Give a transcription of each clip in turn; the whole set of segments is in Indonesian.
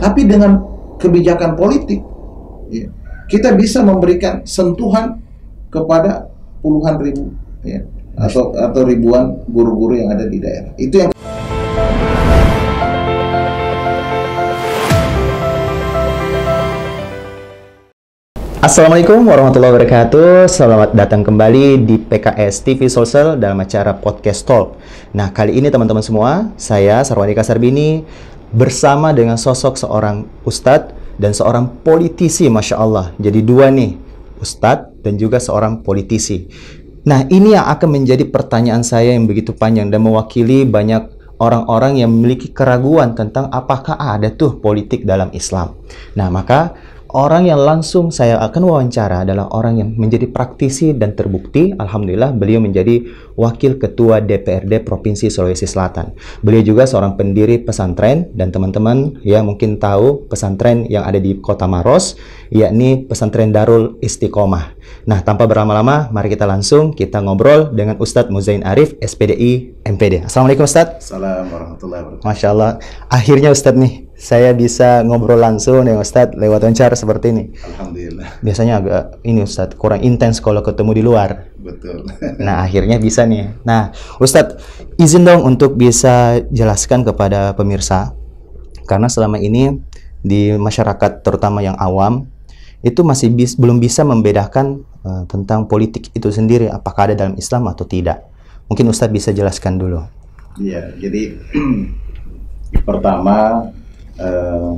Tapi dengan kebijakan politik, ya, kita bisa memberikan sentuhan kepada puluhan ribu, ya, atau ribuan guru-guru yang ada di daerah. Itu yang Assalamualaikum warahmatullahi wabarakatuh. Selamat datang kembali di PKS TV Sulsel dalam acara Podcast Talk. Nah, kali ini teman-teman semua, saya Sarwadika Sarbini bersama dengan sosok seorang ustadz dan seorang politisi, Masya Allah. Jadi dua nih, ustadz dan juga seorang politisi. Nah, ini yang akan menjadi pertanyaan saya yang begitu panjang dan mewakili banyak orang-orang yang memiliki keraguan tentang apakah ada tuh politik dalam Islam. Nah, maka orang yang langsung saya akan wawancara adalah orang yang menjadi praktisi dan terbukti. Alhamdulillah, beliau menjadi Wakil Ketua DPRD Provinsi Sulawesi Selatan. Beliau juga seorang pendiri pesantren, dan teman-teman ya mungkin tahu pesantren yang ada di Kota Maros, yakni Pesantren Darul Istiqomah. Nah, tanpa berlama-lama, mari kita ngobrol dengan Ustadz Muzain Arif, SPDI MPD. Assalamualaikum Ustadz. Assalamualaikum warahmatullahi wabarakatuh. Masya Allah, akhirnya Ustadz nih, saya bisa ngobrol langsung dengan Ustadz lewat wawancara seperti ini. Alhamdulillah. Biasanya agak ini Ustadz, kurang intens kalau ketemu di luar. Betul. Nah, akhirnya bisa nih. Nah, Ustadz, izin dong untuk bisa jelaskan kepada pemirsa, karena selama ini di masyarakat terutama yang awam itu masih belum bisa membedakan tentang politik itu sendiri, apakah ada dalam Islam atau tidak. Mungkin Ustadz bisa jelaskan dulu. Iya, jadi pertama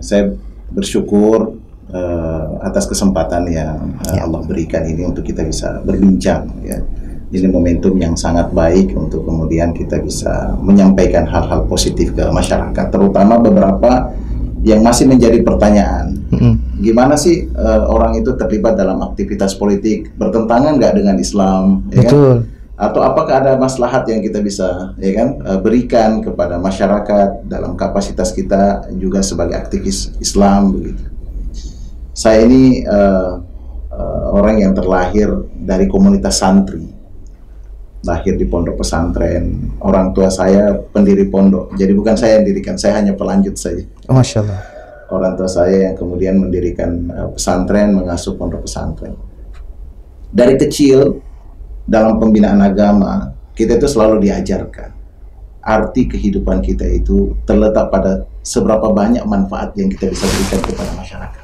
saya bersyukur atas kesempatan yang Allah berikan ini untuk kita bisa berbincang, ya. Ini momentum yang sangat baik untuk kemudian kita bisa menyampaikan hal-hal positif ke masyarakat, terutama beberapa yang masih menjadi pertanyaan. Gimana sih orang itu terlibat dalam aktivitas politik, bertentangan nggak dengan Islam, ya kan? Atau apakah ada maslahat yang kita bisa, ya kan, berikan kepada masyarakat dalam kapasitas kita juga sebagai aktivis Islam, begitu. Saya ini orang yang terlahir dari komunitas santri, lahir di pondok pesantren. Orang tua saya pendiri pondok, jadi bukan saya yang dirikan, saya hanya pelanjut saja. Oh, Masya Allah. Orang tua saya yang kemudian mendirikan pesantren, mengasuh pondok pesantren. Dari kecil dalam pembinaan agama, kita itu selalu diajarkan arti kehidupan kita itu terletak pada seberapa banyak manfaat yang kita bisa berikan kepada masyarakat.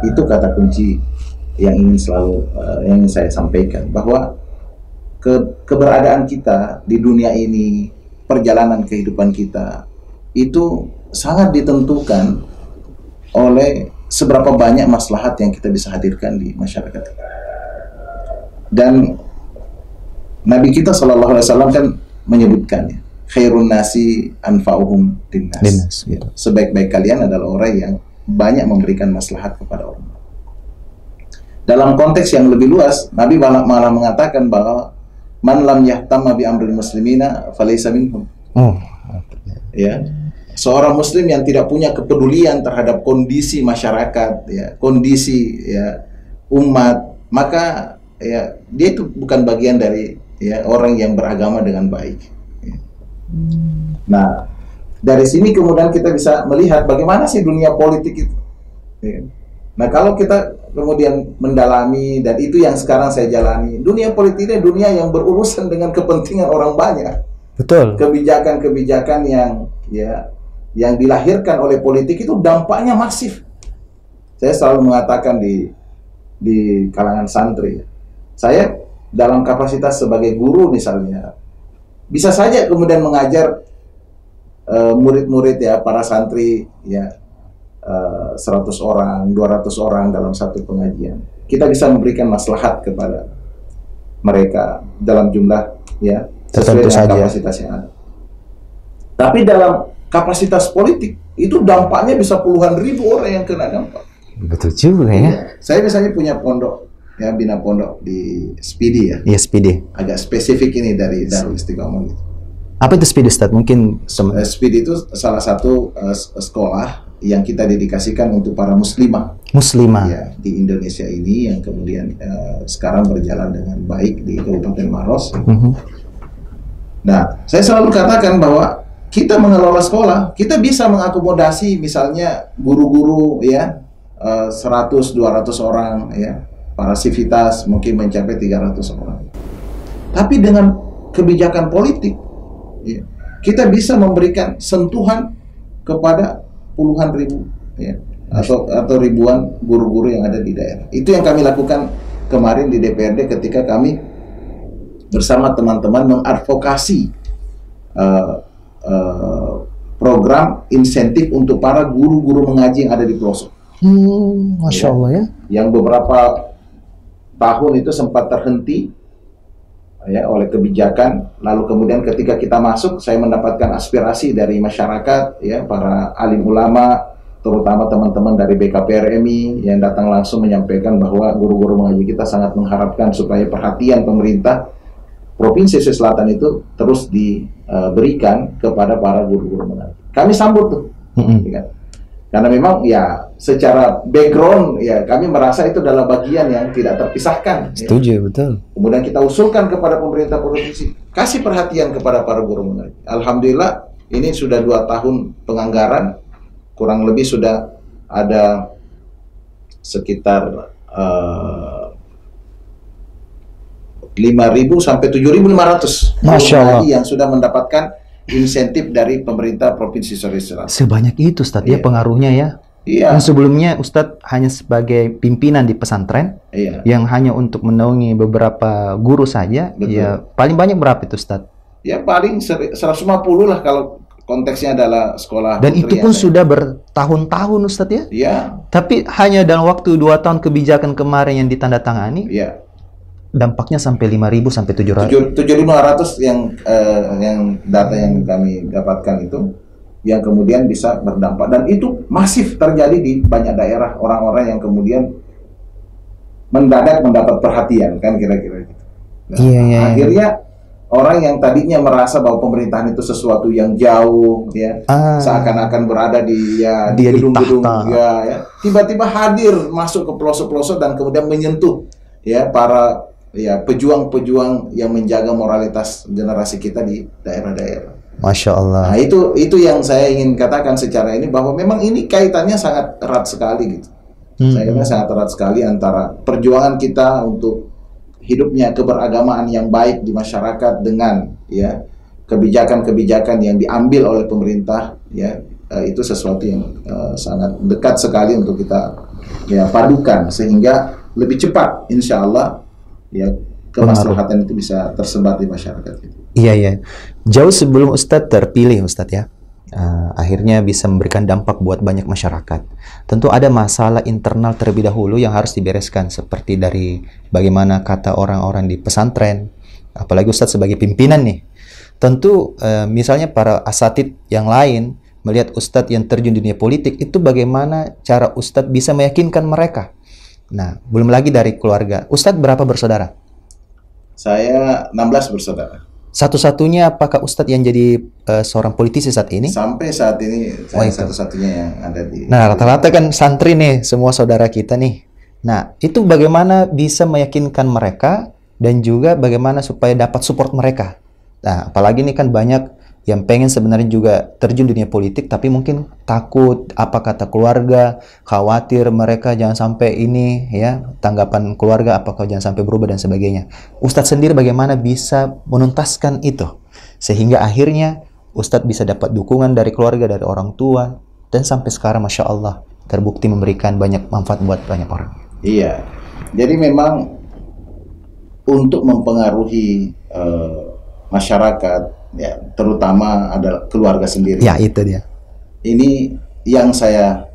Itu kata kunci yang ingin yang ingin saya sampaikan, bahwa keberadaan kita di dunia ini, perjalanan kehidupan kita itu sangat ditentukan oleh seberapa banyak maslahat yang kita bisa hadirkan di masyarakat. Dan Nabi kita SAW kan menyebutkannya, khairun nasi anfa'uhum linnas. Ya. Sebaik-baik kalian adalah orang yang banyak memberikan maslahat kepada orang. Dalam konteks yang lebih luas, Nabi malah mengatakan bahwa man lam yahtamma bi amril muslimina falaysa minhum. Ya. Seorang muslim yang tidak punya kepedulian terhadap kondisi masyarakat, ya, kondisi ya umat, maka ya dia itu bukan bagian dari ya orang yang beragama dengan baik. Ya. Nah, dari sini kemudian kita bisa melihat bagaimana sih dunia politik itu. Ya. Nah, kalau kita kemudian mendalami, dan itu yang sekarang saya jalani, dunia politik ini dunia yang berurusan dengan kepentingan orang banyak. Betul. Kebijakan-kebijakan yang dilahirkan oleh politik itu dampaknya masif. Saya selalu mengatakan di kalangan santri, saya dalam kapasitas sebagai guru misalnya, bisa saja kemudian mengajar murid-murid ya, para santri ya, 100 orang, 200 orang dalam satu pengajian. Kita bisa memberikan maslahat kepada mereka dalam jumlah ya sesuai dengan kapasitas yang ada. Tapi dalam kapasitas politik itu dampaknya bisa puluhan ribu orang yang kena dampak. Betul juga ya. Saya misalnya punya pondok ya, bina pondok di SPD ya. Iya, SPD. Agak spesifik ini dari Darul Istiqomah gitu. Apa itu SPD, Ustadz? Mungkin SPD itu salah satu sekolah yang kita dedikasikan untuk para muslimah ya, di Indonesia ini, yang kemudian sekarang berjalan dengan baik di Kabupaten Maros. Nah, saya selalu katakan bahwa kita mengelola sekolah, kita bisa mengakomodasi misalnya guru-guru ya 100-200 orang ya, para sivitas mungkin mencapai 300 orang. Tapi dengan kebijakan politik ya, kita bisa memberikan sentuhan kepada puluhan ribu ya, atau ribuan guru-guru yang ada di daerah. Itu yang kami lakukan kemarin di DPRD ketika kami bersama teman-teman mengadvokasi program insentif untuk para guru-guru mengaji yang ada di pelosok. Masya Allah ya. Yang beberapa tahun itu sempat terhenti ya oleh kebijakan. Lalu kemudian ketika kita masuk, saya mendapatkan aspirasi dari masyarakat, ya, para alim ulama, terutama teman-teman dari BKPRMI yang datang langsung menyampaikan bahwa guru-guru mengaji kita sangat mengharapkan supaya perhatian pemerintah Provinsi Sulawesi Selatan itu terus diberikan kepada para guru-guru mengaji. Kami sambut tuh, ya. Karena memang ya secara background ya kami merasa itu adalah bagian yang tidak terpisahkan. Setuju, ya. Betul. Kemudian kita usulkan kepada pemerintah provinsi, kasih perhatian kepada para guru mengaji. Alhamdulillah ini sudah 2 tahun penganggaran, kurang lebih sudah ada sekitar 5.000 sampai 7.500 Masya Allah yang sudah mendapatkan insentif dari pemerintah Provinsi Sulawesi Selatan. Sebanyak itu, Ustadz, ya pengaruhnya ya. Iya. Yang sebelumnya Ustadz hanya sebagai pimpinan di pesantren, yang hanya untuk menaungi beberapa guru saja. Betul. Ya paling banyak berapa itu, Ustadz? Ya paling 150 lah kalau konteksnya adalah sekolah. Dan itu pun sudah bertahun-tahun, Ustadz ya? Iya. Tapi hanya dalam waktu 2 tahun kebijakan kemarin yang ditandatangani, iya, dampaknya sampai 5.000 sampai 700. 7.500 yang data yang kami dapatkan itu, yang kemudian bisa berdampak, dan itu masif terjadi di banyak daerah, orang-orang yang kemudian mendadak mendapat perhatian, kan kira-kira gitu. Nah, akhirnya orang yang tadinya merasa bahwa pemerintahan itu sesuatu yang jauh, ya, seakan-akan berada di gedung-gedung, ya, tiba-tiba hadir masuk ke pelosok-pelosok dan kemudian menyentuh ya para pejuang-pejuang yang menjaga moralitas generasi kita di daerah-daerah. Masya Allah. Nah, itu yang saya ingin katakan secara ini, bahwa memang ini kaitannya sangat erat sekali gitu. Saya kira sangat erat sekali antara perjuangan kita untuk hidupnya keberagamaan yang baik di masyarakat dengan ya kebijakan-kebijakan yang diambil oleh pemerintah, ya itu sesuatu yang sangat dekat sekali untuk kita ya padukan sehingga lebih cepat insya Allah ya kemaslahatan itu bisa tersebar di masyarakat. Iya. Jauh sebelum Ustadz terpilih, Ustadz ya, akhirnya bisa memberikan dampak buat banyak masyarakat. Tentu ada masalah internal terlebih dahulu yang harus dibereskan, seperti dari bagaimana kata orang-orang di pesantren, apalagi Ustadz sebagai pimpinan nih. Tentu misalnya para asatid yang lain melihat Ustadz yang terjun di dunia politik, itu bagaimana cara Ustadz bisa meyakinkan mereka. Nah, belum lagi dari keluarga. Ustadz berapa bersaudara? Saya 16 bersaudara. Satu-satunya apakah Ustadz yang jadi seorang politisi saat ini? Sampai saat ini saya satu-satunya yang ada di... Nah, rata-rata kan santri nih, semua saudara kita nih. Nah, itu bagaimana bisa meyakinkan mereka dan juga bagaimana supaya dapat support mereka. Nah, apalagi ini kan banyak yang pengen sebenarnya juga terjun dunia politik, tapi mungkin takut apa kata keluarga, khawatir mereka jangan sampai ini ya, tanggapan keluarga apakah jangan sampai berubah dan sebagainya. Ustadz sendiri bagaimana bisa menuntaskan itu sehingga akhirnya Ustadz bisa dapat dukungan dari keluarga, dari orang tua, dan sampai sekarang Masya Allah terbukti memberikan banyak manfaat buat banyak orang. Iya, jadi memang untuk mempengaruhi masyarakat ya, terutama adalah keluarga sendiri. Ya, itu dia. Ini yang saya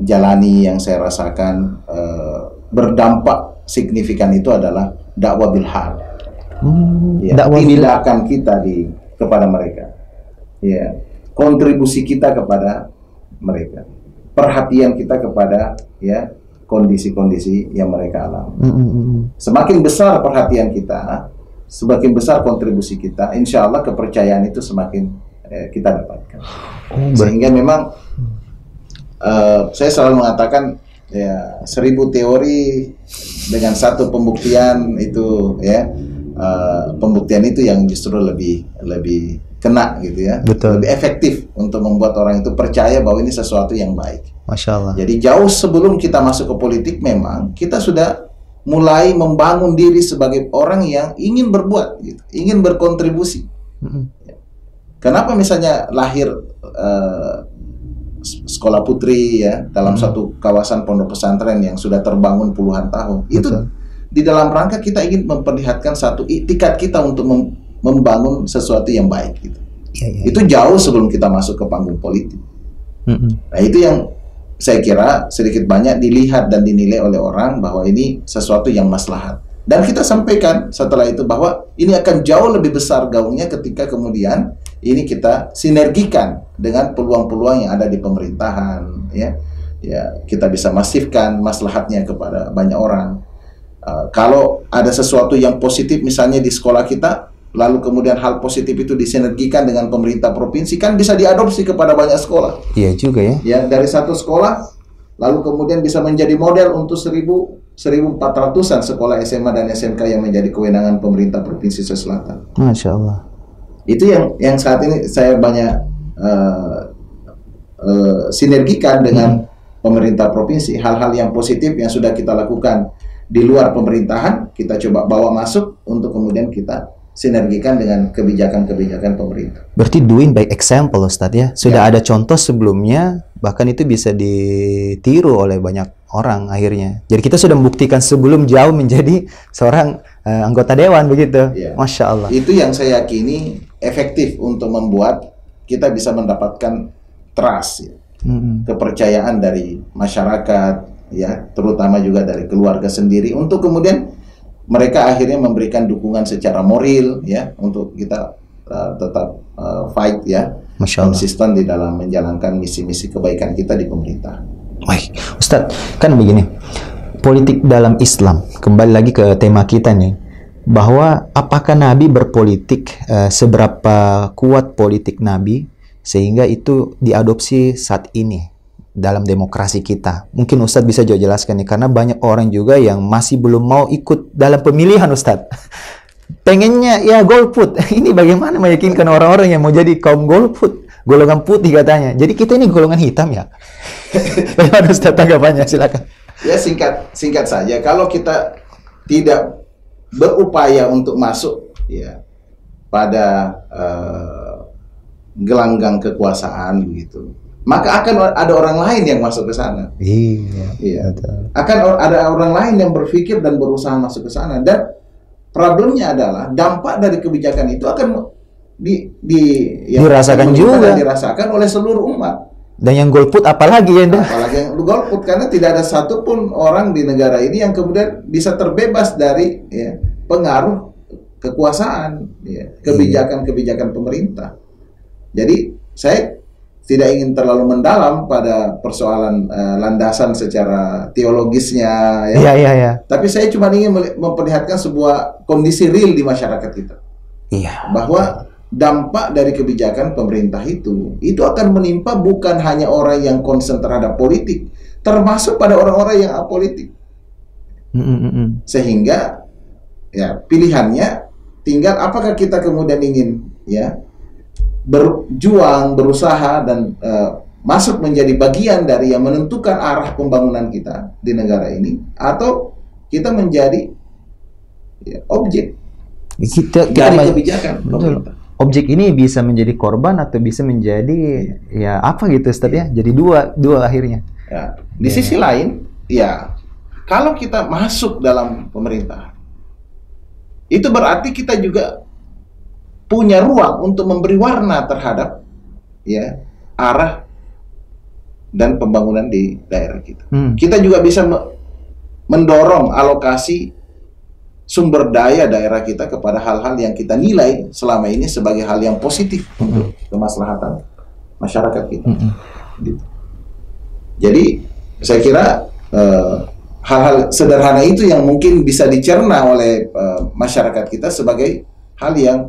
jalani, yang saya rasakan berdampak signifikan itu adalah dakwah bil hal. Tindakan kita kepada mereka. Ya, kontribusi kita kepada mereka. Perhatian kita kepada ya kondisi-kondisi yang mereka alami. Semakin besar perhatian kita, semakin besar kontribusi kita, insya Allah kepercayaan itu semakin kita dapatkan. Sehingga memang saya selalu mengatakan ya 1000 teori dengan 1 pembuktian itu ya, pembuktian itu yang justru lebih kena gitu ya. Betul. Lebih efektif untuk membuat orang itu percaya bahwa ini sesuatu yang baik. Masya Allah. Jadi jauh sebelum kita masuk ke politik memang kita sudah mulai membangun diri sebagai orang yang ingin berbuat, gitu, ingin berkontribusi. Kenapa misalnya lahir sekolah putri ya dalam satu kawasan pondok pesantren yang sudah terbangun puluhan tahun? Itu di dalam rangka kita ingin memperlihatkan satu iktikad kita untuk membangun sesuatu yang baik. Gitu. Itu jauh sebelum kita masuk ke panggung politik. Nah itu yang saya kira sedikit banyak dilihat dan dinilai oleh orang bahwa ini sesuatu yang maslahat. Dan kita sampaikan setelah itu bahwa ini akan jauh lebih besar gaungnya ketika kemudian ini kita sinergikan dengan peluang-peluang yang ada di pemerintahan, ya kita bisa masifkan maslahatnya kepada banyak orang. Kalau ada sesuatu yang positif misalnya di sekolah kita, lalu kemudian hal positif itu disinergikan dengan pemerintah provinsi, kan bisa diadopsi kepada banyak sekolah. Iya juga ya. Ya, dari satu sekolah, lalu kemudian bisa menjadi model untuk 1.400-an sekolah SMA dan SMK yang menjadi kewenangan pemerintah Provinsi Sulawesi Selatan. Masya Allah. Itu yang saat ini saya banyak sinergikan dengan pemerintah provinsi. Hal-hal yang positif yang sudah kita lakukan di luar pemerintahan, kita coba bawa masuk untuk kemudian kita sinergikan dengan kebijakan-kebijakan pemerintah. Berarti doing by example, Ustadz ya. Sudah ada contoh sebelumnya, bahkan itu bisa ditiru oleh banyak orang akhirnya. Jadi kita sudah membuktikan sebelum jauh menjadi seorang anggota dewan begitu. Ya. Masya Allah. Itu yang saya yakini efektif untuk membuat kita bisa mendapatkan trust, ya. Kepercayaan dari masyarakat, ya, terutama juga dari keluarga sendiri, untuk kemudian mereka akhirnya memberikan dukungan secara moral, ya, untuk kita tetap fight, ya, konsisten di dalam menjalankan misi-misi kebaikan kita di pemerintah. Baik, Ustadz, kan begini, politik dalam Islam, kembali lagi ke tema kita nih, bahwa apakah Nabi berpolitik, seberapa kuat politik Nabi sehingga itu diadopsi saat ini dalam demokrasi kita. Mungkin Ustadz bisa jelaskan nih, karena banyak orang juga yang masih belum mau ikut dalam pemilihan, Ustadz. Pengennya ya golput. Ini bagaimana meyakinkan orang-orang yang mau jadi kaum golput, golongan putih katanya. Jadi kita ini golongan hitam ya. Bagaimana Ustadz tanggapannya? Silakan. Ya, singkat saja. Kalau kita tidak berupaya untuk masuk, ya, pada gelanggang kekuasaan begitu, maka akan ada orang lain yang masuk ke sana. Iya. Akan ada orang lain yang berpikir dan berusaha masuk ke sana. Dan problemnya adalah dampak dari kebijakan itu akan dirasakan juga, dirasakan oleh seluruh umat. Dan yang golput apalagi ya, apalagi yang golput, karena tidak ada satupun orang di negara ini yang kemudian bisa terbebas dari, ya, pengaruh kekuasaan, ya, kebijakan-kebijakan pemerintah. Jadi saya tidak ingin terlalu mendalam pada persoalan landasan secara teologisnya, ya. Iya. Tapi saya cuma ingin memperlihatkan sebuah kondisi real di masyarakat kita. Iya. Bahwa dampak dari kebijakan pemerintah itu akan menimpa bukan hanya orang yang konsen terhadap politik, termasuk pada orang-orang yang apolitik. Sehingga, ya, pilihannya tinggal apakah kita kemudian ingin, ya, berjuang, berusaha, dan masuk menjadi bagian dari yang menentukan arah pembangunan kita di negara ini, atau kita menjadi, ya, objek dari kebijakan pemerintah. Objek ini bisa menjadi korban atau bisa menjadi, ya, apa gitu, Ustaz, ya. Jadi dua akhirnya. Ya. Di sisi lain, ya, kalau kita masuk dalam pemerintahan, itu berarti kita juga punya ruang untuk memberi warna terhadap, ya, arah dan pembangunan di daerah kita. Kita juga bisa mendorong alokasi sumber daya daerah kita kepada hal-hal yang kita nilai selama ini sebagai hal yang positif untuk kemaslahatan masyarakat kita. Gitu. Jadi saya kira hal-hal sederhana itu yang mungkin bisa dicerna oleh masyarakat kita sebagai hal yang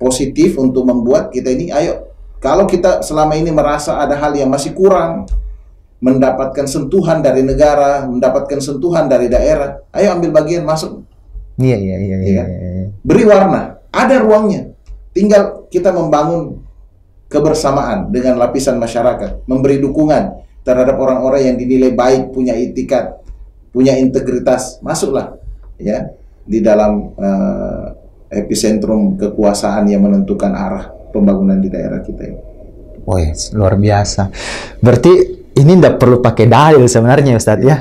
positif untuk membuat kita ini, ayo, kalau kita selama ini merasa ada hal yang masih kurang, mendapatkan sentuhan dari negara, mendapatkan sentuhan dari daerah, ayo ambil bagian, masuk. Iya. Beri warna, ada ruangnya. tinggal kita membangun kebersamaan dengan lapisan masyarakat, memberi dukungan terhadap orang-orang yang dinilai baik, punya itikat, punya integritas, masuklah ya di dalam epicentrum kekuasaan yang menentukan arah pembangunan di daerah kita ini. Woi, luar biasa. Berarti ini tidak perlu pakai dalil sebenarnya Ustadz ya.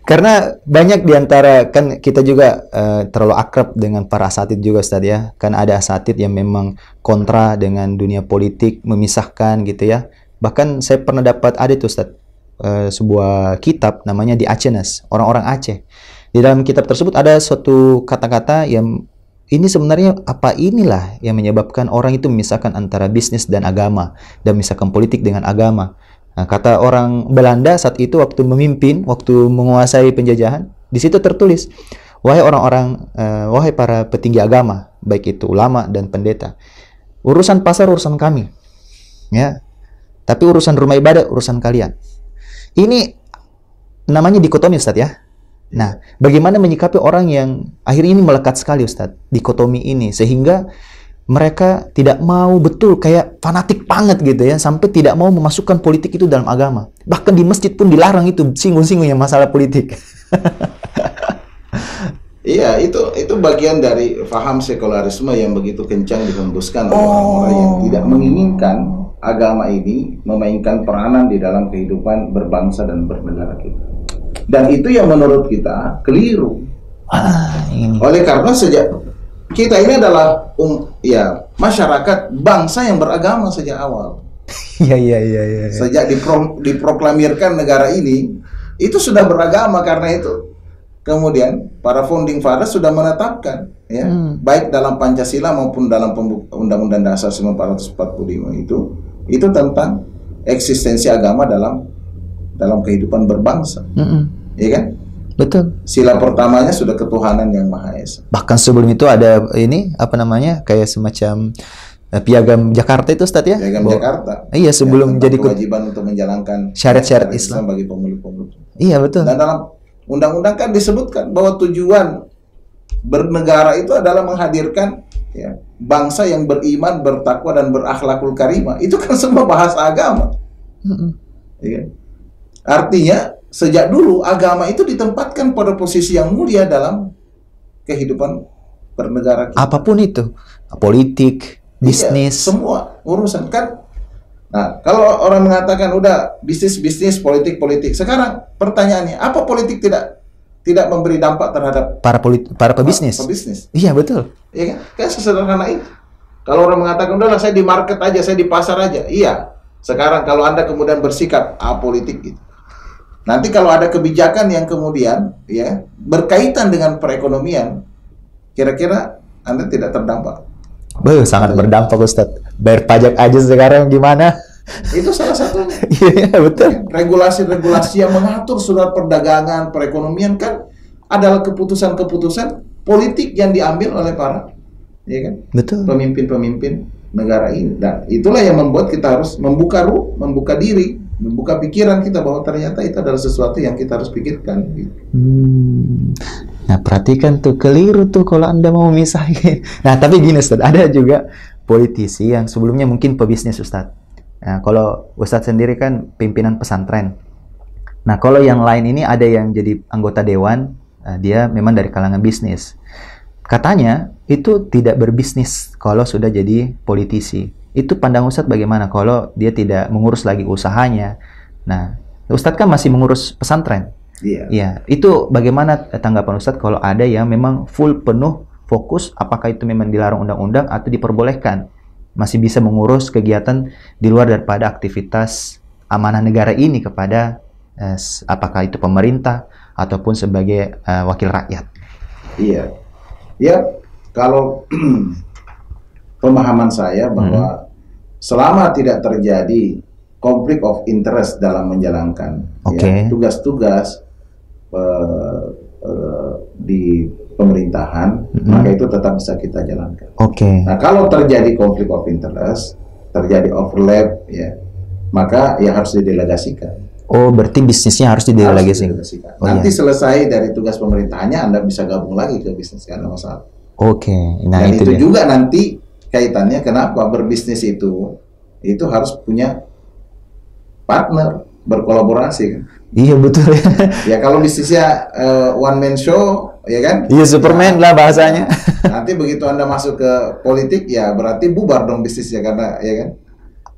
Karena banyak diantara, kan kita juga terlalu akrab dengan para asatid juga Ustadz ya. Kan ada asatid yang memang kontra dengan dunia politik, memisahkan gitu ya. Bahkan saya pernah dapat ada tuh Ustadz, sebuah kitab namanya di Acenas, orang-orang Aceh. Di dalam kitab tersebut ada suatu kata-kata yang ini sebenarnya apa inilah yang menyebabkan orang itu memisahkan antara bisnis dan agama, dan memisahkan politik dengan agama. Nah, kata orang Belanda saat itu waktu memimpin, waktu menguasai penjajahan, di situ tertulis, wahai orang-orang, wahai para petinggi agama, baik itu ulama dan pendeta, urusan pasar urusan kami, ya. Tapi urusan rumah ibadah urusan kalian. Ini namanya dikotomi Ustadz ya. Nah, bagaimana menyikapi orang yang akhirnya ini melekat sekali Ustadz, dikotomi ini, sehingga mereka tidak mau betul kayak fanatik banget gitu ya, sampai tidak mau memasukkan politik itu dalam agama. Bahkan di masjid pun dilarang itu singgung-singgung yang masalah politik. Iya, itu bagian dari paham sekularisme yang begitu kencang dihembuskan oleh orang-orang yang tidak menginginkan agama ini memainkan peranan di dalam kehidupan berbangsa dan bernegara kita. Dan itu yang menurut kita keliru. Oleh karena sejak kita ini adalah masyarakat bangsa yang beragama sejak awal. Iya. Sejak diproklamirkan negara ini, itu sudah beragama. Karena itu kemudian para founding fathers sudah menetapkan ya, baik dalam Pancasila maupun dalam Undang-Undang Dasar 1945 itu tentang eksistensi agama dalam kehidupan berbangsa. Ya kan? Betul. Sila pertamanya sudah ketuhanan yang Maha Esa. Bahkan sebelum itu ada ini apa namanya, kayak semacam Piagam Jakarta itu Ustadz ya? Piagam Jakarta. Iya, sebelum jadi kewajiban untuk menjalankan syariat Islam bagi pemeluk-pemeluk. Iya, betul. Dan dalam undang-undang kan disebutkan bahwa tujuan bernegara itu adalah menghadirkan ya, bangsa yang beriman, bertakwa dan berakhlakul karimah. Itu kan semua bahasa agama. Ya. Artinya sejak dulu agama itu ditempatkan pada posisi yang mulia dalam kehidupan bernegara kita. Apapun itu, politik, bisnis, semua urusan kan. Nah, kalau orang mengatakan udah bisnis, politik. Sekarang pertanyaannya, apa politik tidak memberi dampak terhadap para pebisnis? Iya, betul. Iya kan? Kayak sesederhana itu. Kalau orang mengatakan udahlah saya di market aja, saya di pasar aja. Iya. Sekarang kalau Anda kemudian bersikap apolitik gitu. Nanti kalau ada kebijakan yang kemudian ya berkaitan dengan perekonomian, kira-kira Anda tidak terdampak? Sangat berdampak Ustadz. Bayar pajak aja sekarang gimana? Itu salah satunya. Iya, betul. Regulasi-regulasi yang mengatur surat perdagangan, perekonomian kan adalah keputusan-keputusan politik yang diambil oleh para, ya kan? Betul. Pemimpin-pemimpin negara ini. Dan itulah yang membuat kita harus membuka diri, membuka pikiran kita bahwa ternyata itu adalah sesuatu yang kita harus pikirkan. Nah, perhatikan tuh, keliru tuh kalau Anda mau misahin. Nah, tapi gini Ustadz, ada juga politisi yang sebelumnya mungkin pebisnis Ustadz. Nah, kalau Ustadz sendiri kan pimpinan pesantren. Nah, kalau yang lain ini ada yang jadi anggota dewan, dia memang dari kalangan bisnis. Katanya itu tidak berbisnis kalau sudah jadi politisi. Itu pandang Ustadz bagaimana kalau dia tidak mengurus lagi usahanya? Nah, Ustadz kan masih mengurus pesantren. Iya. Itu bagaimana tanggapan Ustadz kalau ada yang memang full penuh fokus, apakah itu memang dilarang undang-undang atau diperbolehkan? Masih bisa mengurus kegiatan di luar daripada aktivitas amanah negara ini kepada apakah itu pemerintah ataupun sebagai wakil rakyat? Iya. Ya, kalau pemahaman saya bahwa selama tidak terjadi konflik of interest dalam menjalankan tugas-tugas di pemerintahan, maka itu tetap bisa kita jalankan. Nah, kalau terjadi konflik of interest, terjadi overlap, ya, maka ya harus didelegasikan. Oh, berarti bisnisnya harus didelegasikan. Nanti selesai dari tugas pemerintahannya, Anda bisa gabung lagi ke bisnis, karena masalah. Nah dan itu juga nanti kaitannya kenapa berbisnis itu harus punya partner, berkolaborasi kan. Iya betul ya. Ya kalau bisnisnya one man show, ya kan? Iya Superman lah bahasanya. Nanti begitu Anda masuk ke politik, ya berarti bubar dong bisnisnya karena, ya kan?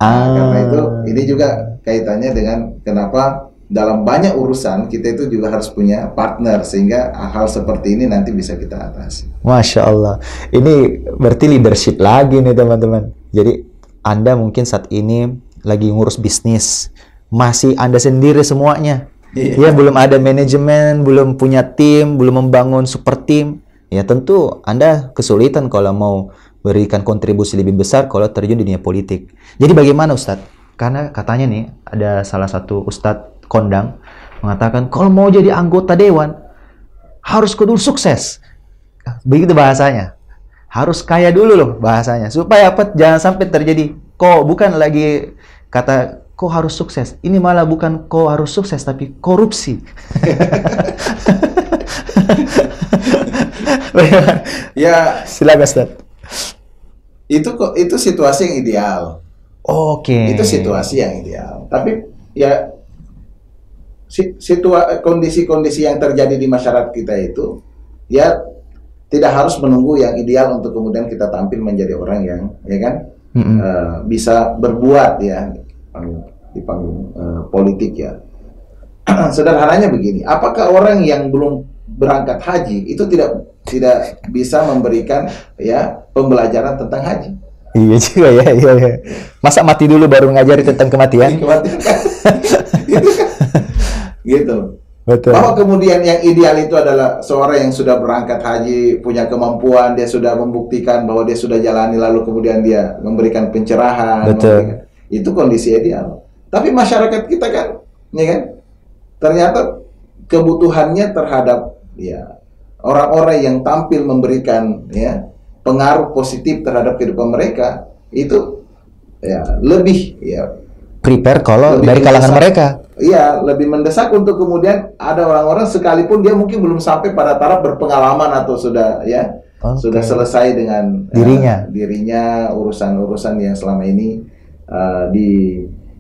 Karena itu ini juga kaitannya dengan kenapa dalam banyak urusan kita itu juga harus punya partner sehingga hal seperti ini nanti bisa kita atasi. Masya Allah, ini berarti leadership lagi nih teman-teman. Jadi Anda mungkin saat ini lagi ngurus bisnis, masih Anda sendiri semuanya. Ya belum ada manajemen, belum punya tim, belum membangun super tim. Ya tentu Anda kesulitan kalau mau berikan kontribusi lebih besar kalau terjun di dunia politik. Jadi bagaimana Ustadz? Karena katanya nih ada salah satu Ustadz kondang mengatakan kalau mau jadi anggota dewan harus kudu sukses. Begitu bahasanya. Harus kaya dulu loh bahasanya. Supaya apa? Jangan sampai terjadi kok bukan lagi kata kok harus sukses. Ini malah bukan kok harus sukses tapi korupsi. Ya, silakan Ustaz. Itu situasi yang ideal. Oke. Itu situasi yang ideal. Tapi ya kondisi-kondisi yang terjadi di masyarakat kita itu ya tidak harus menunggu yang ideal untuk kemudian kita tampil menjadi orang yang ya kan bisa berbuat ya di panggung politik ya. Sederhananya begini, apakah orang yang belum berangkat haji itu tidak bisa memberikan ya pembelajaran tentang haji? Iya juga ya, iya. Masa mati dulu baru ngajari tentang kematian? Kematian kan? Gitu kan? Gitu. Betul. Bahwa kemudian yang ideal itu adalah seorang yang sudah berangkat haji, punya kemampuan, dia sudah membuktikan bahwa dia sudah jalani, lalu kemudian dia memberikan pencerahan. Betul. Itu kondisi ideal. Tapi masyarakat kita kan, ya kan, ternyata kebutuhannya terhadap ya orang-orang yang tampil memberikan ya pengaruh positif terhadap kehidupan mereka itu ya lebih ya prepare kalau dari kalangan mereka. Iya, lebih mendesak untuk kemudian ada orang-orang sekalipun dia mungkin belum sampai pada taraf berpengalaman atau sudah ya sudah selesai dengan dirinya urusan-urusan yang selama ini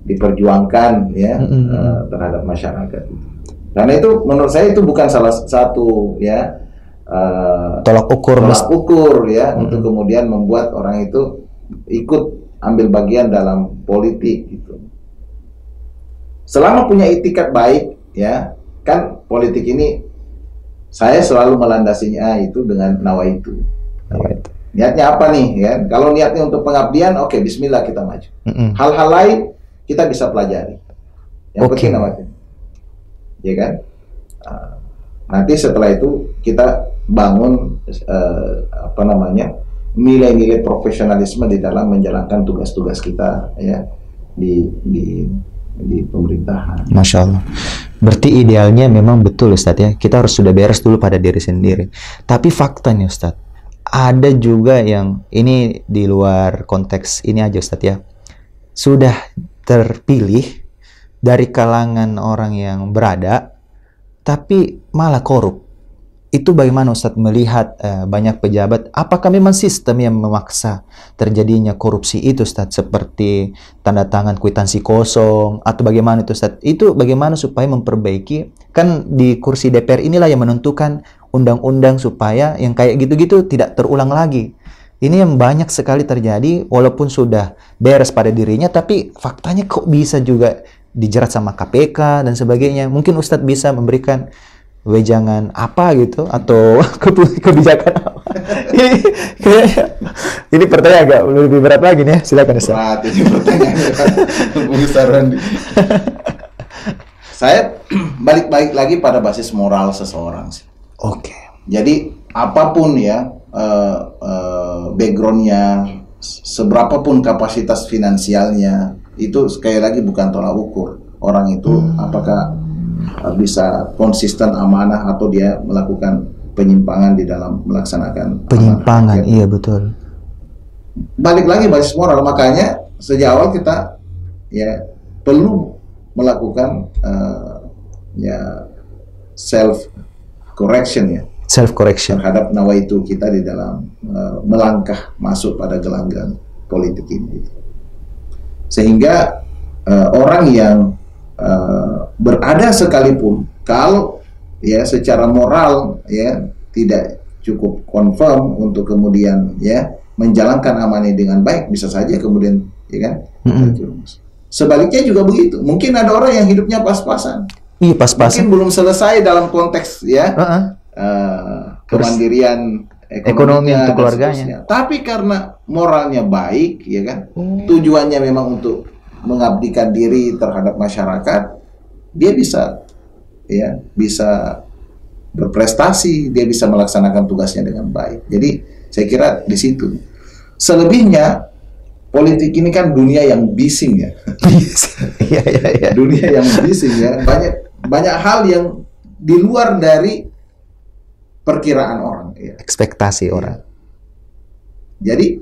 diperjuangkan ya terhadap masyarakat. Karena itu menurut saya itu bukan salah satu ya tolak ukur ya untuk kemudian membuat orang itu ikut ambil bagian dalam politik gitu. Selama punya itikat baik ya, kan politik ini saya selalu melandasinya itu dengan nawaitu. Niatnya apa nih ya? Kalau niatnya untuk pengabdian, oke, bismillah kita maju. Hal-hal lain kita bisa pelajari. Yang penting nawaitu. Ya kan? Nanti setelah itu kita bangun nilai-nilai profesionalisme di dalam menjalankan tugas-tugas kita ya di pemerintahan. Masya Allah. Berarti idealnya memang betul Ustadz ya. Kita harus sudah beres dulu pada diri sendiri. Tapi faktanya Ustadz, ada juga yang ini di luar konteks ini aja Ustadz ya. Sudah terpilih dari kalangan orang yang berada, tapi malah korup. Itu bagaimana Ustadz melihat banyak pejabat, apakah memang sistem yang memaksa terjadinya korupsi itu Ustadz, seperti tanda tangan kwitansi kosong atau bagaimana itu Ustadz? Itu bagaimana supaya memperbaiki, kan di kursi DPR inilah yang menentukan undang-undang supaya yang kayak gitu-gitu tidak terulang lagi. Ini yang banyak sekali terjadi walaupun sudah beres pada dirinya, tapi faktanya kok bisa juga dijerat sama KPK dan sebagainya. Mungkin Ustadz bisa memberikan wejangan apa gitu atau kebijakan apa? Ini pertanyaan agak lebih berat lagi nih, silakan Ustaz. Berat ini pertanyaan. Saya balik lagi pada basis moral seseorang sih. Oke. Jadi apapun ya backgroundnya, seberapapun kapasitas finansialnya, itu sekali lagi bukan tolak ukur orang itu apakah bisa konsisten amanah atau dia melakukan penyimpangan di dalam melaksanakan penyimpangan. Iya betul. Balik lagi basis moral, makanya sejak awal kita ya perlu melakukan ya self correction ya. self correction terhadap nawaitu kita di dalam melangkah masuk pada gelanggang politik ini. Sehingga orang yang berada sekalipun kalau ya secara moral ya tidak cukup confirm untuk kemudian ya menjalankan amanah dengan baik, bisa saja kemudian ya kan terjerumus. Sebaliknya juga begitu. Mungkin ada orang yang hidupnya pas-pasan. Iya, pas-pasan. Mungkin belum selesai dalam konteks ya kemandirian ekonomi untuk keluarganya. Tapi karena moralnya baik, ya kan, tujuannya memang untuk mengabdikan diri terhadap masyarakat, dia bisa berprestasi, dia bisa melaksanakan tugasnya dengan baik. Jadi saya kira di situ. Selebihnya politik ini kan dunia yang bising ya. Dunia yang bising ya. Banyak hal yang di luar dari perkiraan orang. Ya. Ekspektasi orang. Jadi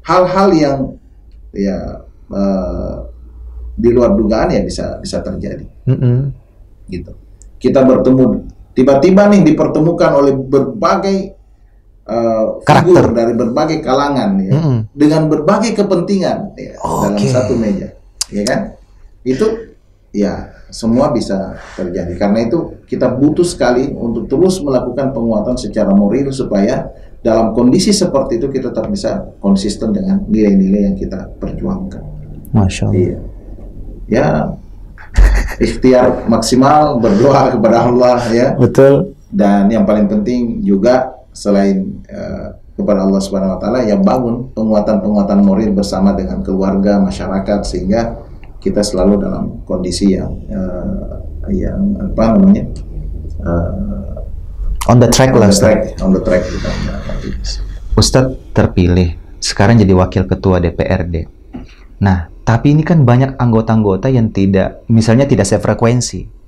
hal-hal yang di luar dugaan ya bisa terjadi. Gitu. Kita bertemu tiba-tiba nih dipertemukan oleh berbagai figur dari berbagai kalangan ya, dengan berbagai kepentingan ya, dalam satu meja, ya kan? Itu ya semua bisa terjadi. Karena itu kita butuh sekali untuk terus melakukan penguatan secara moral supaya dalam kondisi seperti itu kita tetap bisa konsisten dengan nilai-nilai yang kita perjuangkan. Masya Allah. Iya. Ya, ikhtiar maksimal, berdoa kepada Allah ya. Betul. Dan yang paling penting juga selain kepada Allah Subhanahu Wa Taala, ya bangun penguatan moral bersama dengan keluarga, masyarakat, sehingga kita selalu dalam kondisi yang apa namanya on the track kita. Ustadz terpilih sekarang jadi wakil ketua DPRD. Nah, tapi ini kan banyak anggota-anggota yang tidak sefrekuensi.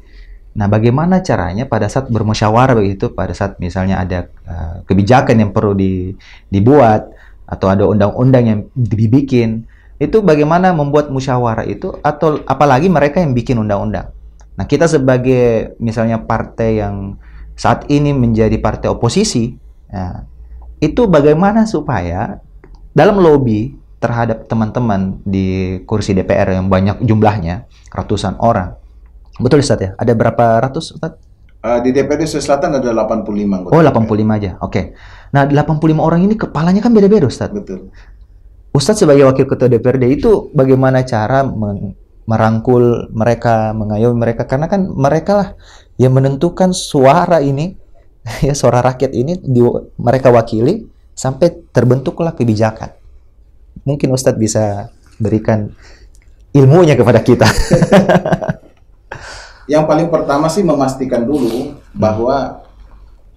Nah, bagaimana caranya pada saat bermusyawarah begitu, pada saat misalnya ada kebijakan yang perlu dibuat atau ada undang-undang yang dibikin, itu bagaimana membuat musyawarah itu, atau apalagi mereka yang bikin undang-undang. Nah, kita sebagai misalnya partai yang saat ini menjadi partai oposisi, nah, itu bagaimana supaya dalam lobby terhadap teman-teman di kursi DPR yang banyak jumlahnya, ratusan orang. Betul Ustadz ya? Ada berapa ratus Ustadz? Di DPRD Sulawesi Selatan ada 85 anggota. Oh, 85 aja. Oke. Nah, 85 orang ini kepalanya kan beda-beda Ustadz. Betul. Ustadz sebagai wakil ketua DPRD itu bagaimana cara merangkul mereka, mengayomi mereka, karena kan mereka lah yang menentukan suara ini, ya suara rakyat ini mereka wakili sampai terbentuklah kebijakan. Mungkin Ustadz bisa berikan ilmunya kepada kita. Yang paling pertama sih memastikan dulu bahwa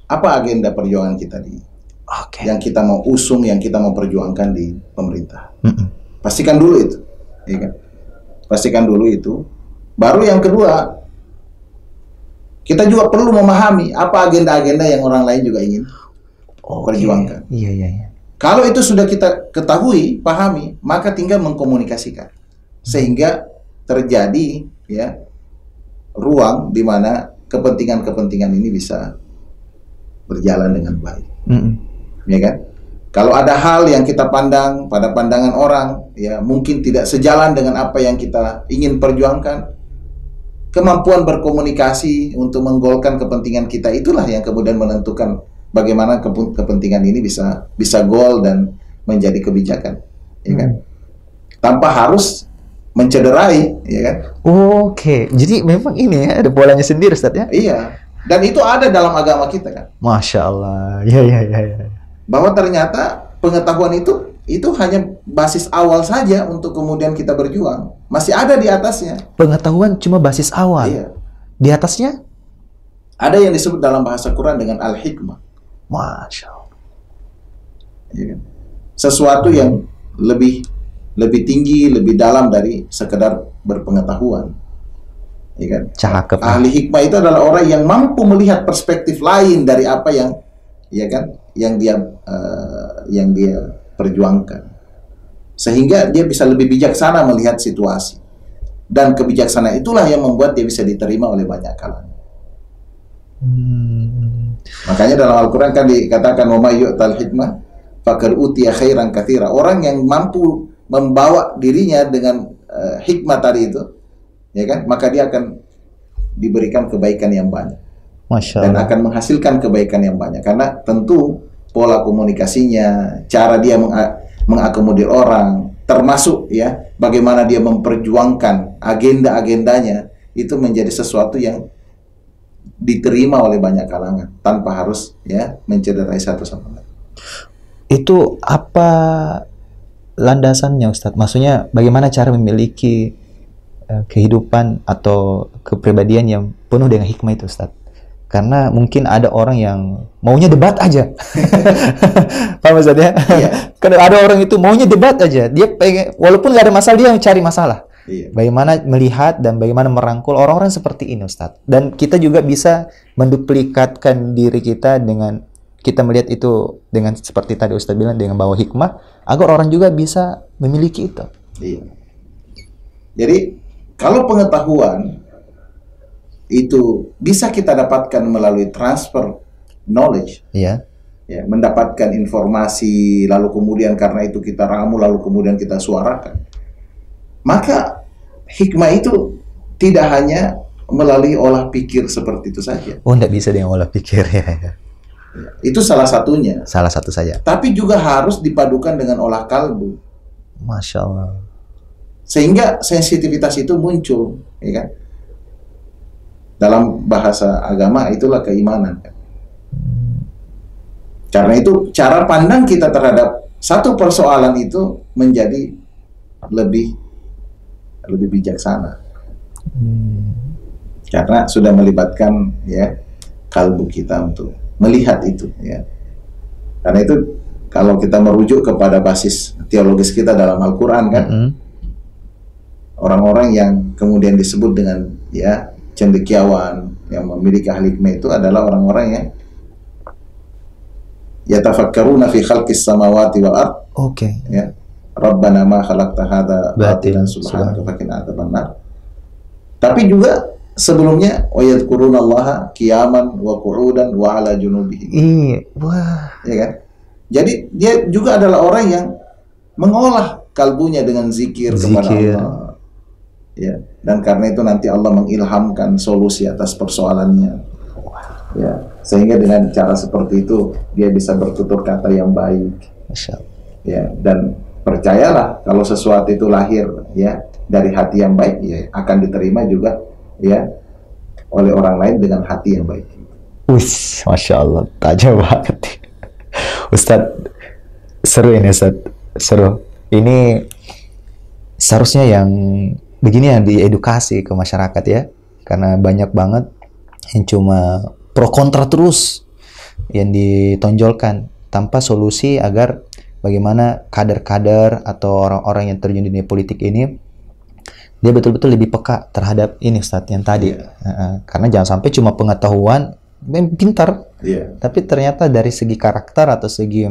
apa agenda perjuangan kita yang kita mau usung, yang kita mau perjuangkan di pemerintah. Pastikan dulu itu, ya kan? Pastikan dulu itu. Baru yang kedua, kita juga perlu memahami apa agenda-agenda yang orang lain juga ingin perjuangkan. Iya. Kalau itu sudah kita ketahui, pahami, maka tinggal mengkomunikasikan sehingga terjadi ya ruang di mana kepentingan-kepentingan ini bisa berjalan dengan baik. Ya kan? Kalau ada hal yang kita pandang pada pandangan orang ya mungkin tidak sejalan dengan apa yang kita ingin perjuangkan, kemampuan berkomunikasi untuk menggolkan kepentingan kita itulah yang kemudian menentukan bagaimana kepentingan ini bisa goal dan menjadi kebijakan, ya kan? Tanpa harus mencederai, ya kan? Oke, jadi memang ini ya ada polanya sendiri, Ustadz ya? Iya, dan itu ada dalam agama kita kan? Masya Allah, ya. Bahwa ternyata pengetahuan itu hanya basis awal saja untuk kemudian kita berjuang. Masih ada di atasnya. Pengetahuan cuma basis awal. Iya. Di atasnya? Ada yang disebut dalam bahasa Quran dengan al-hikmah. Masya Allah. Ya kan? Sesuatu yang lebih tinggi, lebih dalam dari sekedar berpengetahuan. Ya kan? Cakep. Ahli hikmah itu adalah orang yang mampu melihat perspektif lain dari apa yang ya kan, yang dia perjuangkan. Sehingga dia bisa lebih bijaksana melihat situasi. Dan kebijaksanaan itulah yang membuat dia bisa diterima oleh banyak kalangan. Makanya dalam Al-Quran kan dikatakan wa may yu'tal hikmah faqad utiya khairan katsira. Orang yang mampu membawa dirinya dengan hikmah tadi itu, ya kan, maka dia akan diberikan kebaikan yang banyak. Masya Dan Allah. akan menghasilkan kebaikan yang banyak karena tentu pola komunikasinya, cara dia mengakomodir orang, termasuk ya bagaimana dia memperjuangkan agenda-agendanya, itu menjadi sesuatu yang diterima oleh banyak kalangan tanpa harus ya mencederai satu sama lain. Itu apa landasannya, Ustadz? Maksudnya bagaimana cara memiliki kehidupan atau kepribadian yang penuh dengan hikmah itu, Ustadz? Karena mungkin ada orang yang maunya debat aja. Paham Ustadz ya? Iya. Karena ada orang itu maunya debat aja. Dia pengen, walaupun nggak ada masalah, dia mencari masalah. Iya. Bagaimana melihat dan bagaimana merangkul orang-orang seperti ini, Ustadz. Dan kita juga bisa menduplikatkan diri kita dengan kita melihat itu dengan seperti tadi Ustadz bilang, dengan bawa hikmah, agar orang juga bisa memiliki itu. Iya. Jadi kalau pengetahuan itu bisa kita dapatkan melalui transfer knowledge, Iya. ya, mendapatkan informasi, lalu kemudian karena itu kita ramu, lalu kemudian kita suarakan. Maka hikmah itu tidak hanya melalui olah pikir seperti itu saja. Oh, enggak bisa dengan olah pikir ya. Itu salah satunya. Salah satu saja. Tapi juga harus dipadukan dengan olah kalbu. Masya Allah. Sehingga sensitivitas itu muncul, ya kan? Dalam bahasa agama itulah keimanan. Karena itu cara pandang kita terhadap satu persoalan itu menjadi lebih bijaksana. Karena sudah melibatkan ya kalbu kita untuk melihat itu ya. Karena itu kalau kita merujuk kepada basis teologis kita dalam Al-Qur'an kan, orang-orang yang kemudian disebut dengan ya cendekiawan yang memiliki ahli hikmah itu adalah orang-orang yang yatafakkaruna fi khalqis samawati wal ard. Oke. Ya. Rabbana ma khalaqta hadza batilan subhanaka Subhanallah. faqina adzabannar. Tapi juga sebelumnya wa yadhkurunallaha qiyaman wa qu'udan wa ala junubihim. Iya. Wah. Ya kan? Jadi dia juga adalah orang yang mengolah kalbunya dengan zikir kepada Zikir. Allah. Ya, dan karena itu nanti Allah mengilhamkan solusi atas persoalannya. Ya, sehingga dengan cara seperti itu dia bisa bertutur kata yang baik. Masya Allah. Ya, dan percayalah kalau sesuatu itu lahir ya dari hati yang baik, ya akan diterima juga ya oleh orang lain dengan hati yang baik. Masya Allah, tajam banget. Ustadz, seru ini Ustadz, seru. Ini seharusnya yang begini yang diedukasi ke masyarakat ya, karena banyak banget yang cuma pro kontra terus yang ditonjolkan tanpa solusi agar bagaimana kader-kader atau orang-orang yang terjun di dunia politik ini dia betul-betul lebih peka terhadap ini Ustadz yang tadi. Karena jangan sampai cuma pengetahuan pintar, tapi ternyata dari segi karakter atau segi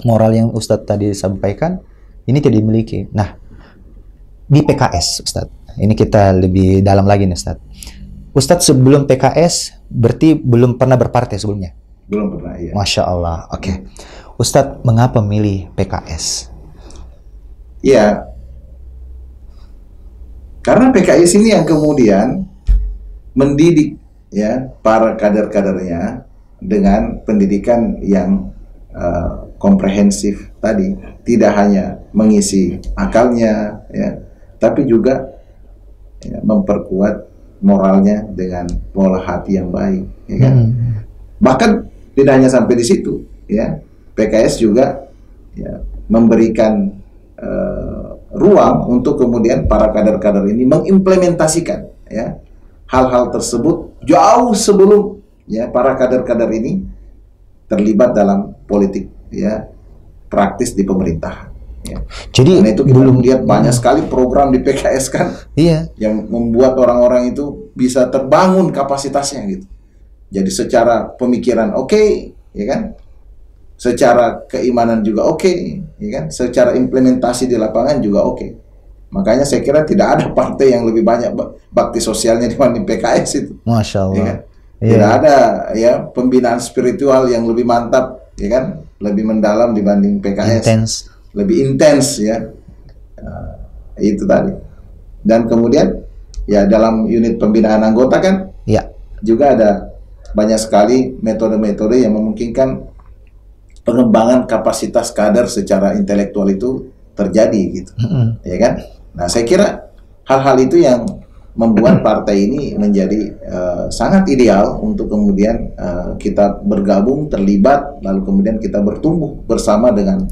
moral yang Ustadz tadi sampaikan ini tidak dimiliki. Nah, di PKS, Ustadz, ini kita lebih dalam lagi nih, Ustadz. Ustadz sebelum PKS berarti belum pernah berpartai sebelumnya? Belum pernah, iya. Masya Allah, oke. Ustadz, mengapa memilih PKS? Iya, karena PKS ini yang kemudian mendidik ya para kader-kadernya dengan pendidikan yang komprehensif tadi, tidak hanya mengisi akalnya ya, tapi juga ya, memperkuat moralnya dengan pola hati yang baik, ya kan? Bahkan tidak hanya sampai di situ, ya. PKS juga ya, memberikan ruang untuk kemudian para kader-kader ini mengimplementasikan ya hal-hal tersebut jauh sebelum ya para kader-kader ini terlibat dalam politik ya praktis di pemerintahan. Ya. Jadi karena itu kita lihat banyak sekali program di PKS kan, yang membuat orang-orang itu bisa terbangun kapasitasnya gitu. Jadi secara pemikiran oke, ya kan, secara keimanan juga oke, ya kan, secara implementasi di lapangan juga oke. Makanya saya kira tidak ada partai yang lebih banyak bakti sosialnya dibanding PKS itu. Masya Allah. Ya kan? Tidak ada ya pembinaan spiritual yang lebih mantap, ya kan, lebih mendalam dibanding PKS, lebih intens ya. Itu tadi. Dan kemudian ya dalam unit pembinaan anggota kan, juga ada banyak sekali metode-metode yang memungkinkan pengembangan kapasitas kader secara intelektual itu terjadi gitu, ya kan. Nah saya kira hal-hal itu yang membuat partai ini menjadi sangat ideal untuk kemudian kita bergabung, terlibat, lalu kemudian kita bertumbuh bersama dengan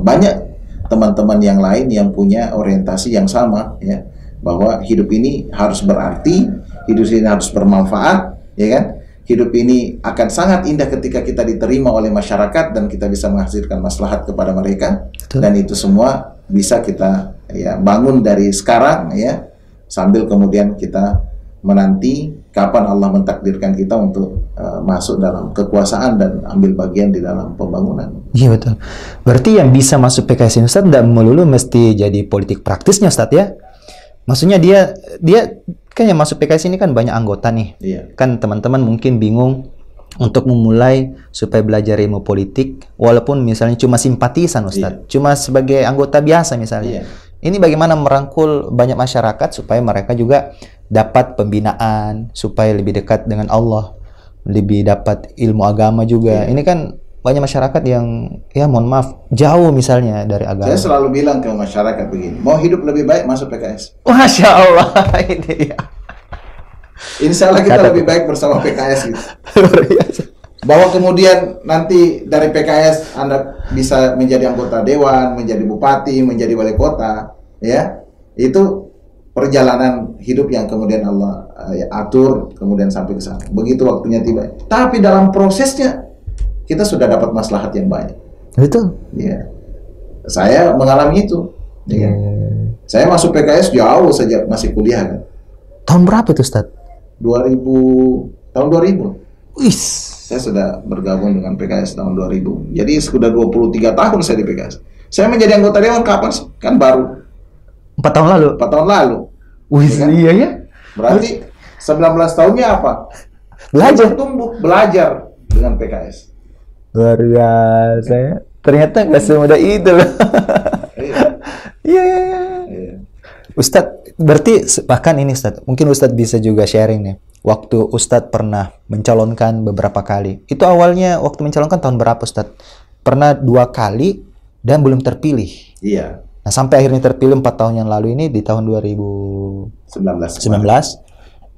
banyak teman-teman yang lain yang punya orientasi yang sama, ya, bahwa hidup ini harus berarti, hidup ini harus bermanfaat, ya kan. Hidup ini akan sangat indah ketika kita diterima oleh masyarakat dan kita bisa menghasilkan maslahat kepada mereka. Betul. Dan itu semua bisa kita ya bangun dari sekarang, ya, sambil kemudian kita menanti kapan Allah mentakdirkan kita untuk masuk dalam kekuasaan dan ambil bagian di dalam pembangunan. Iya betul. Berarti yang bisa masuk PKS ini Ustaz tidak melulu mesti jadi politik praktisnya Ustaz ya. Maksudnya dia kan yang masuk PKS ini kan banyak anggota nih. Iya. Kan teman-teman mungkin bingung untuk memulai supaya belajar ilmu politik walaupun misalnya cuma simpatisan Ustaz, cuma sebagai anggota biasa misalnya. Ini bagaimana merangkul banyak masyarakat supaya mereka juga dapat pembinaan, supaya lebih dekat dengan Allah, lebih dapat ilmu agama juga. Ini kan banyak masyarakat yang ya mohon maaf jauh misalnya dari agama. Saya selalu bilang ke masyarakat begini, mau hidup lebih baik masuk PKS. Masya Allah, ini dia. Insya Allah kita lebih baik bersama PKS gitu. Bahwa kemudian nanti dari PKS Anda bisa menjadi anggota dewan, menjadi bupati, menjadi wali kota, ya, itu perjalanan hidup yang kemudian Allah atur kemudian sampai ke sana. Begitu waktunya tiba. Tapi dalam prosesnya kita sudah dapat maslahat yang banyak. Betul. Ya. Saya mengalami itu. Ya. Saya masuk PKS jauh sejak masih kuliah kan. Tahun berapa itu Ustaz? Tahun 2000. Wis. Saya sudah bergabung dengan PKS tahun 2000. Jadi sudah 23 tahun saya di PKS. Saya menjadi anggota dewan kapan sih? Kan baru 4 tahun lalu. 4 tahun lalu. Wih, ya kan? Iya ya. Berarti 19 tahunnya apa? Belajar. Tumbuh, belajar dengan PKS. Luar biasa ya. Ternyata nggak semudah itu loh. Iya. Ustadz, berarti bahkan ini Ustadz, mungkin Ustadz bisa juga sharing nih. Waktu Ustadz pernah mencalonkan beberapa kali. Itu awalnya waktu mencalonkan tahun berapa Ustadz? Pernah 2 kali dan belum terpilih. Iya. Nah, sampai akhirnya terpilih 4 tahun yang lalu ini di tahun 2019.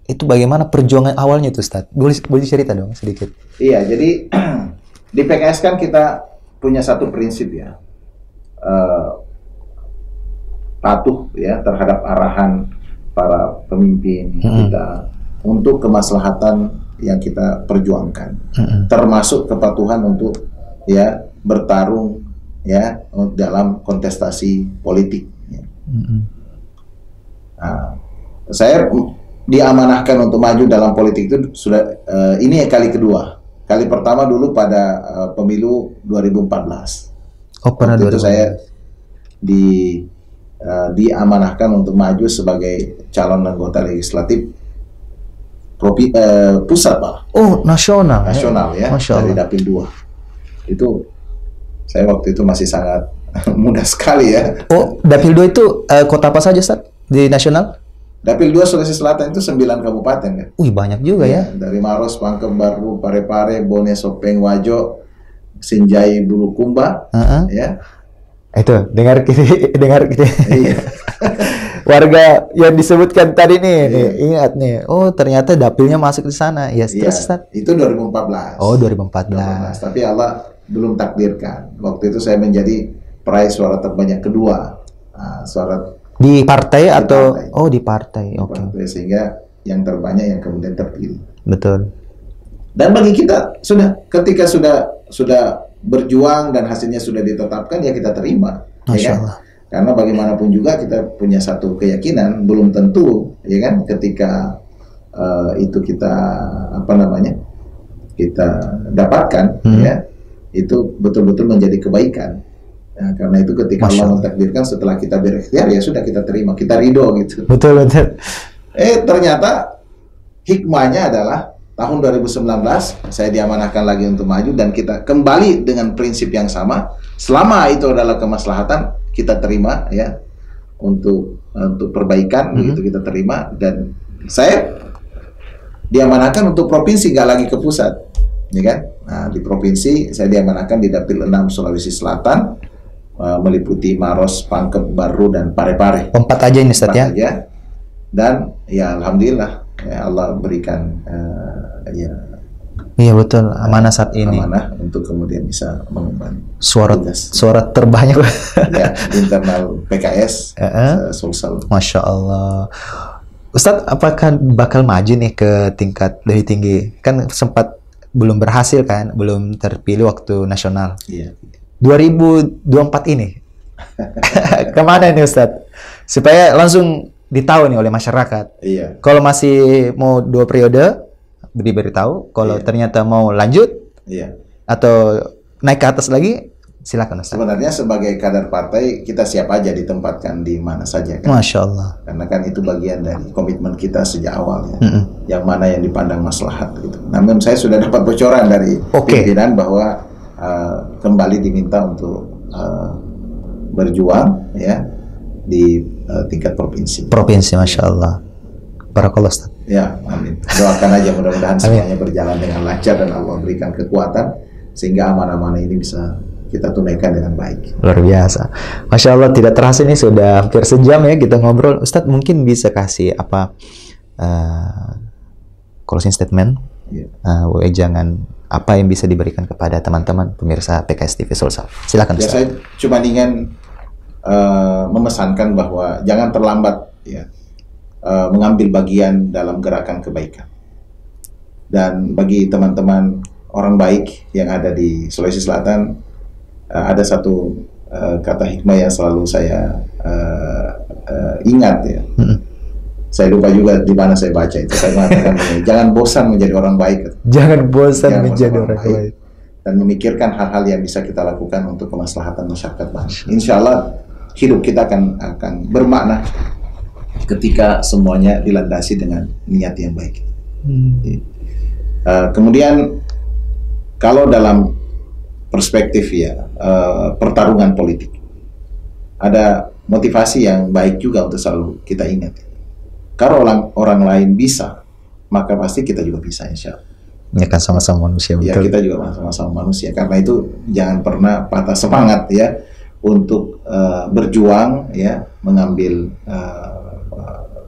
Itu bagaimana perjuangan awalnya itu Ustadz? Boleh cerita dong sedikit. Iya, jadi di PKS kan kita punya satu prinsip ya. Patuh ya terhadap arahan para pemimpin kita untuk kemaslahatan yang kita perjuangkan, termasuk kepatuhan untuk ya bertarung ya dalam kontestasi politik. Ya. Nah, saya diamanahkan untuk maju dalam politik itu sudah ini kali kedua. Kali pertama dulu pada pemilu 2014. Oh, pernah itu saya diamanahkan untuk maju sebagai calon anggota legislatif pusat malah. Oh, nasional ya, dari Dapil 2. Itu saya waktu itu masih sangat muda sekali ya. Oh, Dapil 2 itu kota apa saja Ustaz di nasional? Dapil 2 Sulawesi Selatan itu 9 kabupaten kan. Wih, banyak juga ya. Dari Maros, Pangkep Baru, Parepare, Bone, Sopeng, Wajo, Sinjai, Bulukumba, ya. Itu dengar kita. Iya. Warga yang disebutkan tadi nih, ingat nih. Oh, ternyata dapilnya masuk di sana. Ya, terus Ustaz. Itu 2014. Oh, 2014. Tapi Allah belum takdirkan. Waktu itu saya menjadi peraih suara terbanyak kedua. Suara di partai atau partai. Oh, di partai. Oke. Sehingga yang terbanyak yang kemudian terpilih. Betul. Dan bagi kita ketika sudah berjuang dan hasilnya sudah ditetapkan ya kita terima. Ya kan? Karena bagaimanapun juga kita punya satu keyakinan belum tentu ya kan ketika itu kita kita dapatkan ya itu betul-betul menjadi kebaikan. Nah, karena itu ketika Allah mentakdirkan setelah kita berikhtiar ya sudah kita terima, kita ridho gitu. Betul. Ternyata hikmahnya adalah tahun 2019 saya diamanahkan lagi untuk maju dan kita kembali dengan prinsip yang sama. Selama itu adalah kemaslahatan, kita terima ya, untuk perbaikan begitu kita terima. Dan saya diamanahkan untuk provinsi, nggak lagi ke pusat, ya kan? Nah, di provinsi saya diamanahkan di Dapil 6 Sulawesi Selatan, meliputi Maros, Pangkep, Baru, dan Parepare. 4 aja ini Ustaz ya? Aja. Dan ya alhamdulillah ya Allah berikan iya betul, amanah saat ini. Amanah untuk kemudian bisa mengemban suara terbanyak ya, internal PKS Sulsel. Masya Allah. Ustadz, apakah bakal maju nih ke tingkat lebih tinggi? Kan sempat belum berhasil kan, belum terpilih waktu nasional. Iya. 2024 ini kemana nih Ustadz? Supaya langsung ditahu nih oleh masyarakat. Iya. Kalau masih mau 2 periode, diberitahu. Kalau ternyata mau lanjut, atau naik ke atas lagi, silakan Ustaz. Sebenarnya sebagai kader partai kita siap aja ditempatkan di mana saja kan. Masya Allah. Karena kan itu bagian dari komitmen kita sejak awal ya. Yang mana yang dipandang maslahat gitu. Namun saya sudah dapat bocoran dari pimpinan bahwa kembali diminta untuk berjuang ya di tingkat provinsi. Provinsi, Masya Allah. Barakallah Ustaz. Ya, amin. Doakan aja mudah-mudahan semuanya berjalan dengan lancar dan Allah berikan kekuatan sehingga amanah-amanah ini bisa kita tunaikan dengan baik. Luar biasa. Masya Allah, tidak terasa ini sudah hampir sejam ya kita ngobrol. Ustadz mungkin bisa kasih apa closing statement, jangan apa yang bisa diberikan kepada teman-teman pemirsa PKS TV Sulsel. Silakan Ustadz. Saya cuma ingin memesankan bahwa jangan terlambat ya mengambil bagian dalam gerakan kebaikan. Dan bagi teman-teman orang baik yang ada di Sulawesi Selatan, ada satu kata hikmah yang selalu saya ingat ya. Saya lupa juga di mana saya baca itu. Saya mengatakan jangan bosan menjadi orang baik. Jangan bosan menjadi orang baik. Dan memikirkan hal-hal yang bisa kita lakukan untuk kemaslahatan masyarakat bangsa. Insya Allah hidup kita akan bermakna ketika semuanya dilandasi dengan niat yang baik. Kemudian kalau dalam perspektif ya pertarungan politik, ada motivasi yang baik juga untuk selalu kita ingat. Kalau orang lain bisa, maka pasti kita juga bisa, insya Allah. Ya kan, sama-sama manusia, betul. Ya, kita juga sama-sama manusia. Karena itu jangan pernah patah semangat ya untuk berjuang ya, mengambil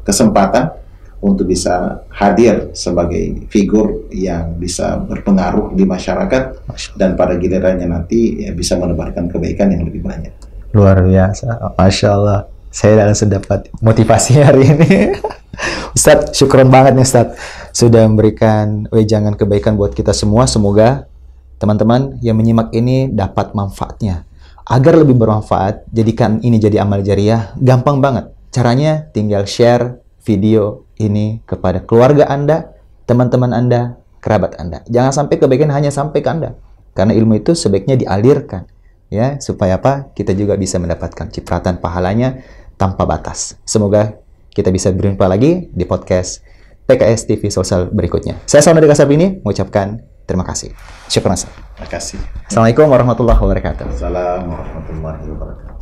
kesempatan untuk bisa hadir sebagai figur yang bisa berpengaruh di masyarakat dan pada gilirannya nanti ya bisa menebarkan kebaikan yang lebih banyak. Luar biasa, Masya Allah. Saya langsung dapat motivasi hari ini. Ustadz, syukron banget nih Ustadz sudah memberikan wejangan kebaikan buat kita semua. Semoga teman-teman yang menyimak ini dapat manfaatnya. Agar lebih bermanfaat, jadikan ini jadi amal jariah. Gampang banget. Caranya tinggal share video ini kepada keluarga Anda, teman-teman Anda, kerabat Anda. Jangan sampai kebaikan hanya sampai ke Anda. Karena ilmu itu sebaiknya dialirkan. Ya, supaya apa? Kita juga bisa mendapatkan cipratan pahalanya tanpa batas. Semoga kita bisa berjumpa lagi di podcast PKS TV Sulsel berikutnya. Saya Salman Kasarbini mengucapkan terima kasih. Syukur. Terima kasih. Assalamualaikum warahmatullahi wabarakatuh. Assalamualaikum warahmatullahi wabarakatuh.